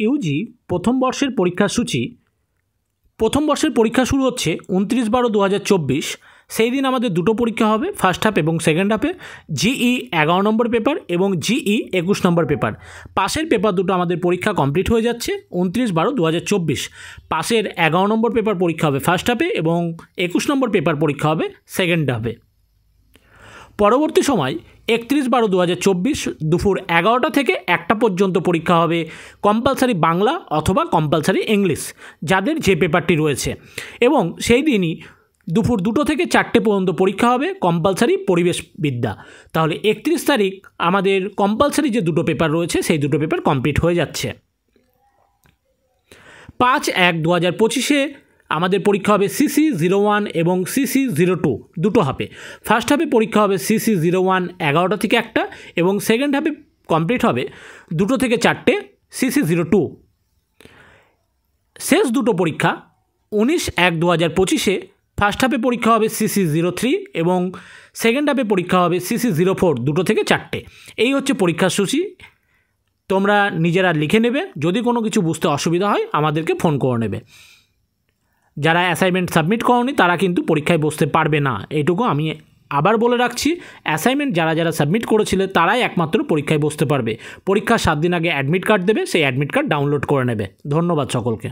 Yuji প্রথম বর্ষের পরীক্ষাসূচি প্রথম বর্ষের পরীক্ষা শুরু হচ্ছে 29/12/2024। সেই দিন আমাদের দুটো পরীক্ষা হবে, ফার্স্ট হাফ এবং সেকেন্ড হাফে। জিই 11 নম্বর পেপার এবং জিই 21 নম্বর পেপার। পাশের পেপার দুটো আমাদের পরীক্ষা কমপ্লিট হয়ে যাচ্ছে 29/12/2024। পাশের 11 নম্বর পেপার পরীক্ষা হবে ফার্স্ট হাফে এবং 21 নম্বর পেপার পরীক্ষা হবে সেকেন্ড হাফে। পরবর্তী সময় 31/12/2024 দুপুর 11টা থেকে 1টা পর্যন্ত পরীক্ষা হবে কম্পালসারি বাংলা অথবা কম্পালসারি ইংলিশ, যাদের যে পেপারটি রয়েছে। এবং সেই দিনই দুপুর 2টো থেকে 4টে পর্যন্ত পরীক্ষা হবে কম্পালসারি পরিবেশবিদ্যা। তাহলে 31 তারিখ আমাদের কম্পালসারি যে দুটো পেপার রয়েছে সেই দুটো পেপার কমপ্লিট হয়ে যাচ্ছে। 5/1/2025 আমাদের পরীক্ষা হবে সিসি 01 এবং সিসি 02 দুটো হাফে। ফার্স্ট হাফে পরীক্ষা হবে সিসি 01 11টা থেকে 1টা এবং সেকেন্ড হাফে কমপ্লিট হবে 2টো থেকে 4টে সিসি 02। শেষ দুটো পরীক্ষা 19/1/2025 ফার্স্ট হাফে পরীক্ষা হবে সিসি 03 এবং সেকেন্ড হাফে পরীক্ষা হবে সিসি 04 2টো থেকে 4টে। এই হচ্ছে পরীক্ষার সূচি। তোমরা নিজেরা লিখে নেবে, যদি কোনো কিছু বুঝতে অসুবিধা হয় আমাদেরকে ফোন করে নেবে। যারা অ্যাসাইনমেন্ট সাবমিট করনি তারা কিন্তু পরীক্ষায় বসতে পারবে না, এইটুকু আমি আবার বলে রাখছি। অ্যাসাইনমেন্ট যারা সাবমিট করেছিলে তারাই একমাত্র পরীক্ষায় বসতে পারবে। পরীক্ষার 7 দিন আগে অ্যাডমিট কার্ড দেবে, সেই অ্যাডমিট কার্ড ডাউনলোড করে নেবে। ধন্যবাদ সকলকে।